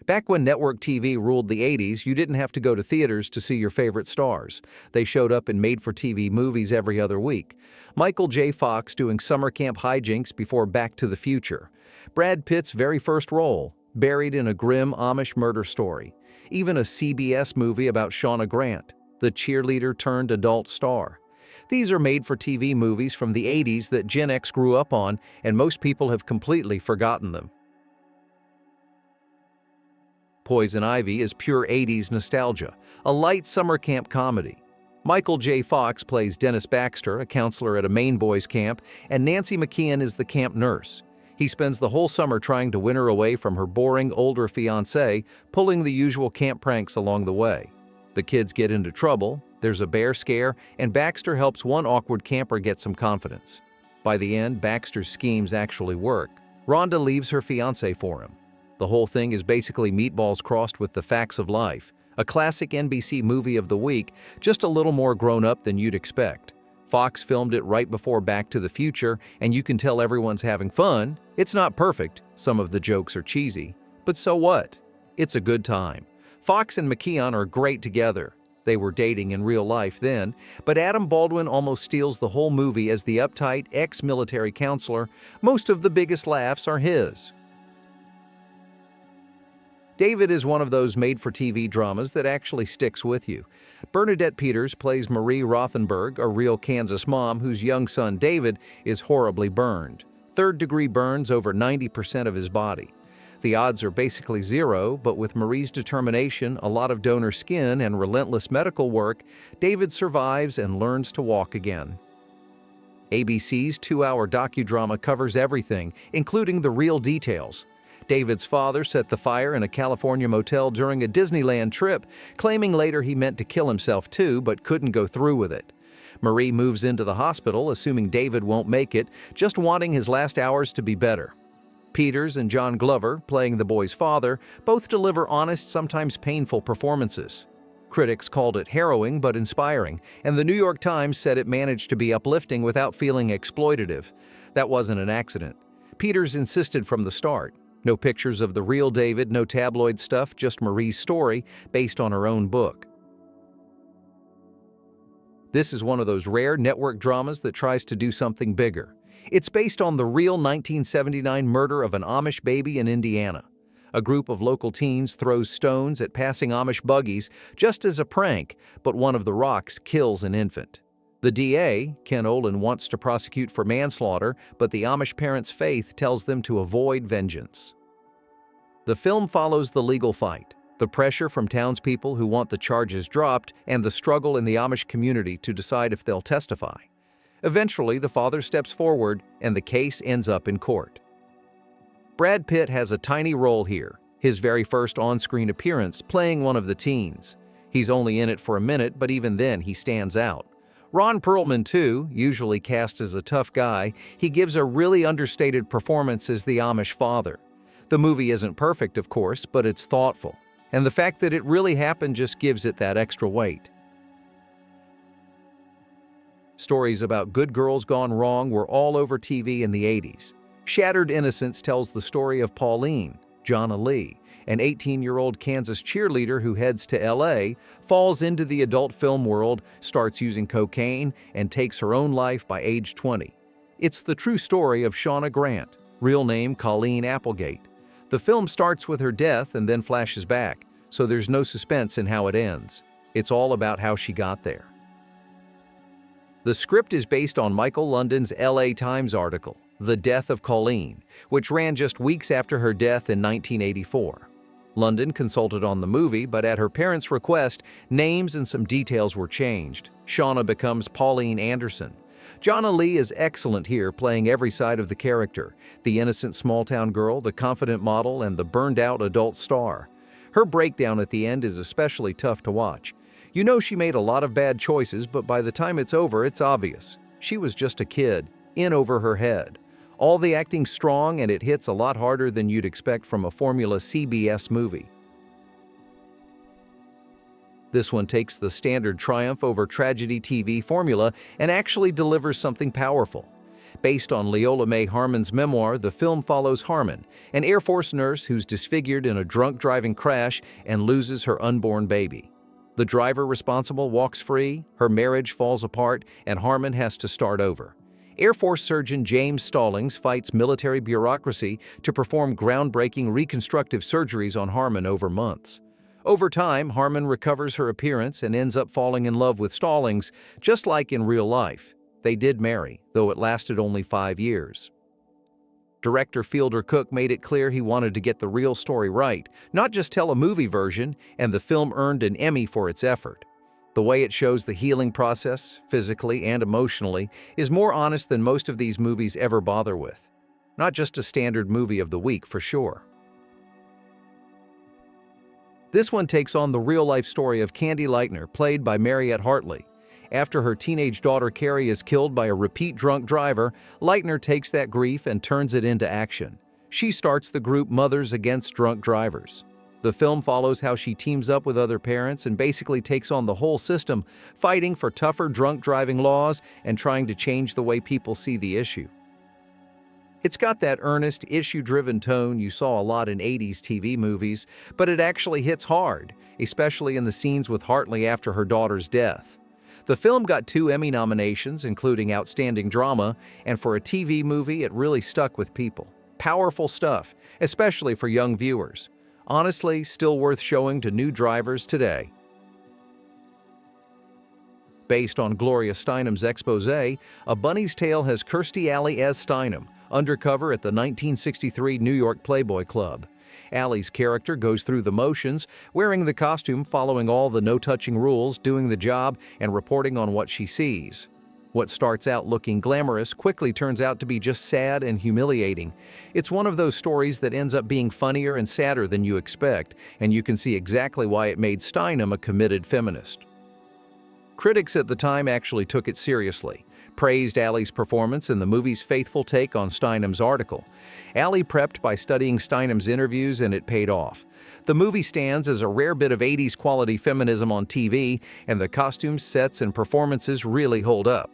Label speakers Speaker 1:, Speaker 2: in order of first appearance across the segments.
Speaker 1: Back when network TV ruled the 80s, you didn't have to go to theaters to see your favorite stars. They showed up in made-for-TV movies every other week. Michael J. Fox doing summer camp hijinks before Back to the Future. Brad Pitt's very first role, buried in a grim Amish murder story. Even a CBS movie about Shauna Grant, the cheerleader-turned-adult star. These are made-for-TV movies from the 80s that Gen X grew up on, and most people have completely forgotten them. Poison Ivy is pure 80s nostalgia, a light summer camp comedy. Michael J. Fox plays Dennis Baxter, a counselor at a Maine boys' camp, and Nancy McKeon is the camp nurse. He spends the whole summer trying to win her away from her boring, older fiancé, pulling the usual camp pranks along the way. The kids get into trouble, there's a bear scare, and Baxter helps one awkward camper get some confidence. By the end, Baxter's schemes actually work. Rhonda leaves her fiancé for him. The whole thing is basically meatballs crossed with the facts of life. A classic NBC movie of the week, just a little more grown up than you'd expect. Fox filmed it right before Back to the Future, and you can tell everyone's having fun. It's not perfect, some of the jokes are cheesy, but so what? It's a good time. Fox and McKeon are great together. They were dating in real life then, but Adam Baldwin almost steals the whole movie as the uptight ex-military counselor. Most of the biggest laughs are his. David is one of those made-for-TV dramas that actually sticks with you. Bernadette Peters plays Marie Rothenberg, a real Kansas mom whose young son David is horribly burned. Third-degree burns over 90% of his body. The odds are basically zero, but with Marie's determination, a lot of donor skin, and relentless medical work, David survives and learns to walk again. ABC's 2-hour docudrama covers everything, including the real details. David's father set the fire in a California motel during a Disneyland trip, claiming later he meant to kill himself too, but couldn't go through with it. Marie moves into the hospital, assuming David won't make it, just wanting his last hours to be better. Peters and John Glover, playing the boy's father, both deliver honest, sometimes painful performances. Critics called it harrowing but inspiring, and the New York Times said it managed to be uplifting without feeling exploitative. That wasn't an accident. Peters insisted from the start. No pictures of the real David, no tabloid stuff, just Marie's story, based on her own book. This is one of those rare network dramas that tries to do something bigger. It's based on the real 1979 murder of an Amish baby in Indiana. A group of local teens throws stones at passing Amish buggies just as a prank, but one of the rocks kills an infant. The DA, Ken Olin, wants to prosecute for manslaughter, but the Amish parents' faith tells them to avoid vengeance. The film follows the legal fight, the pressure from townspeople who want the charges dropped, and the struggle in the Amish community to decide if they'll testify. Eventually, the father steps forward, and the case ends up in court. Brad Pitt has a tiny role here, his very first on-screen appearance, playing one of the teens. He's only in it for a minute, but even then he stands out. Ron Perlman, too, usually cast as a tough guy, he gives a really understated performance as the Amish father. The movie isn't perfect, of course, but it's thoughtful, and the fact that it really happened just gives it that extra weight. Stories about good girls gone wrong were all over TV in the 80s. Shattered Innocence tells the story of Pauline, Jonna Lee, an 18-year-old Kansas cheerleader who heads to LA, falls into the adult film world, starts using cocaine, and takes her own life by age 20. It's the true story of Shauna Grant, real name Colleen Applegate. The film starts with her death and then flashes back, so there's no suspense in how it ends. It's all about how she got there. The script is based on Michael London's LA Times article, The Death of Colleen, which ran just weeks after her death in 1984. London consulted on the movie, but at her parents' request, names and some details were changed. Shauna becomes Pauline Anderson. Jonna Lee is excellent here, playing every side of the character, the innocent small-town girl, the confident model, and the burned-out adult star. Her breakdown at the end is especially tough to watch. You know she made a lot of bad choices, but by the time it's over, it's obvious. She was just a kid, in over her head. All the acting's strong, and it hits a lot harder than you'd expect from a formula CBS movie. This one takes the standard triumph over tragedy TV formula and actually delivers something powerful. Based on Leola May Harmon's memoir, the film follows Harmon, an Air Force nurse who's disfigured in a drunk driving crash and loses her unborn baby. The driver responsible walks free, her marriage falls apart, and Harmon has to start over. Air Force surgeon James Stallings fights military bureaucracy to perform groundbreaking reconstructive surgeries on Harmon over months. Over time, Harmon recovers her appearance and ends up falling in love with Stallings, just like in real life. They did marry, though it lasted only 5 years. Director Fielder Cook made it clear he wanted to get the real story right, not just tell a movie version, and the film earned an Emmy for its effort. The way it shows the healing process, physically and emotionally, is more honest than most of these movies ever bother with. Not just a standard movie of the week, for sure. This one takes on the real-life story of Candy Lightner, played by Mariette Hartley. After her teenage daughter Carrie is killed by a repeat drunk driver, Lightner takes that grief and turns it into action. She starts the group Mothers Against Drunk Drivers. The film follows how she teams up with other parents and basically takes on the whole system, fighting for tougher drunk driving laws and trying to change the way people see the issue. It's got that earnest, issue-driven tone you saw a lot in 80s TV movies, but it actually hits hard, especially in the scenes with Hartley after her daughter's death. The film got 2 Emmy nominations, including Outstanding Drama, and for a TV movie, it really stuck with people. Powerful stuff, especially for young viewers. Honestly, still worth showing to new drivers today. Based on Gloria Steinem's expose, A Bunny's Tale has Kirstie Alley as Steinem, undercover at the 1963 New York Playboy Club. Allie's character goes through the motions, wearing the costume, following all the no-touching rules, doing the job, and reporting on what she sees. What starts out looking glamorous quickly turns out to be just sad and humiliating. It's one of those stories that ends up being funnier and sadder than you expect, and you can see exactly why it made Steinem a committed feminist. Critics at the time actually took it seriously, praised Allie's performance in the movie's faithful take on Steinem's article. Allie prepped by studying Steinem's interviews, and it paid off. The movie stands as a rare bit of 80s quality feminism on TV, and the costumes, sets, and performances really hold up.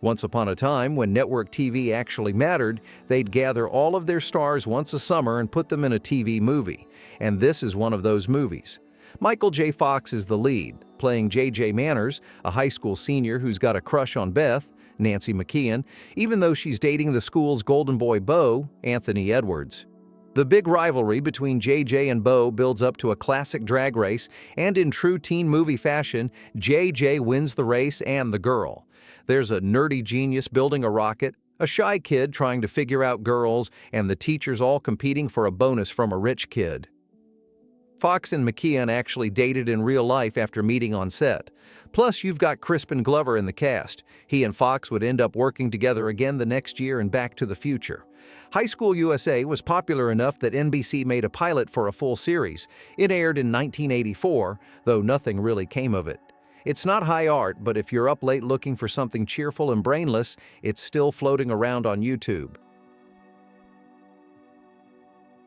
Speaker 1: Once upon a time, when network TV actually mattered, they'd gather all of their stars once a summer and put them in a TV movie, and this is one of those movies. Michael J. Fox is the lead, playing J.J. Manners, a high school senior who's got a crush on Beth, Nancy McKeon, even though she's dating the school's golden boy beau, Anthony Edwards. The big rivalry between J.J. and Beau builds up to a classic drag race, and in true teen movie fashion, J.J. wins the race and the girl. There's a nerdy genius building a rocket, a shy kid trying to figure out girls, and the teachers all competing for a bonus from a rich kid. Fox and McKeon actually dated in real life after meeting on set. Plus, you've got Crispin Glover in the cast. He and Fox would end up working together again the next year in Back to the Future. High School USA was popular enough that NBC made a pilot for a full series. It aired in 1984, though nothing really came of it. It's not high art, but if you're up late looking for something cheerful and brainless, it's still floating around on YouTube.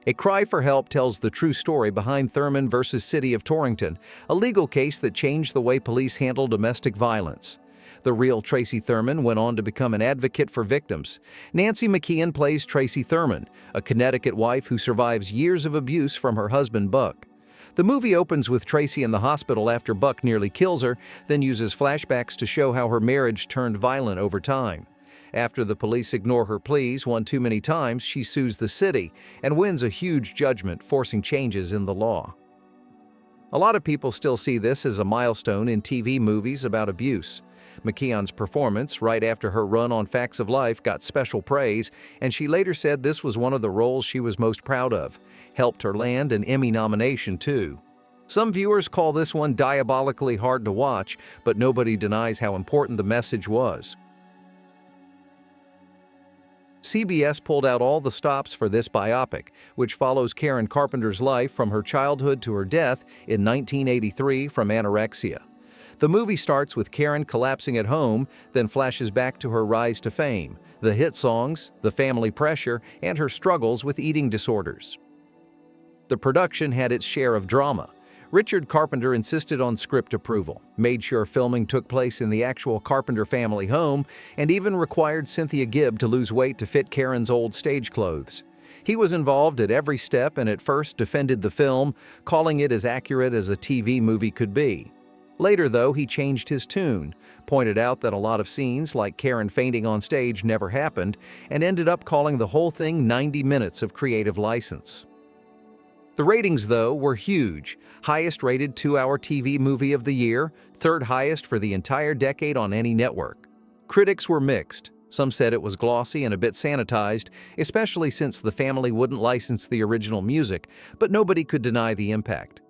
Speaker 1: A Cry for Help tells the true story behind Thurman versus City of Torrington, a legal case that changed the way police handle domestic violence. The real Tracy Thurman went on to become an advocate for victims. Nancy McKeon plays Tracy Thurman, a Connecticut wife who survives years of abuse from her husband Buck. The movie opens with Tracy in the hospital after Buck nearly kills her, then uses flashbacks to show how her marriage turned violent over time. After the police ignore her pleas one too many times, she sues the city and wins a huge judgment, forcing changes in the law. A lot of people still see this as a milestone in TV movies about abuse. McKeon's performance, right after her run on Facts of Life, got special praise, and she later said this was one of the roles she was most proud of. Helped her land an Emmy nomination, too. Some viewers call this one diabolically hard to watch, but nobody denies how important the message was. CBS pulled out all the stops for this biopic, which follows Karen Carpenter's life from her childhood to her death in 1983 from anorexia. The movie starts with Karen collapsing at home, then flashes back to her rise to fame, the hit songs, the family pressure, and her struggles with eating disorders. The production had its share of drama. Richard Carpenter insisted on script approval, made sure filming took place in the actual Carpenter family home, and even required Cynthia Gibb to lose weight to fit Karen's old stage clothes. He was involved at every step and at first defended the film, calling it as accurate as a TV movie could be. Later, though, he changed his tune, pointed out that a lot of scenes, like Karen fainting on stage, never happened, and ended up calling the whole thing 90 minutes of creative license. The ratings, though, were huge. Highest-rated 2-hour TV movie of the year, third highest for the entire decade on any network. Critics were mixed. Some said it was glossy and a bit sanitized, especially since the family wouldn't license the original music, but nobody could deny the impact.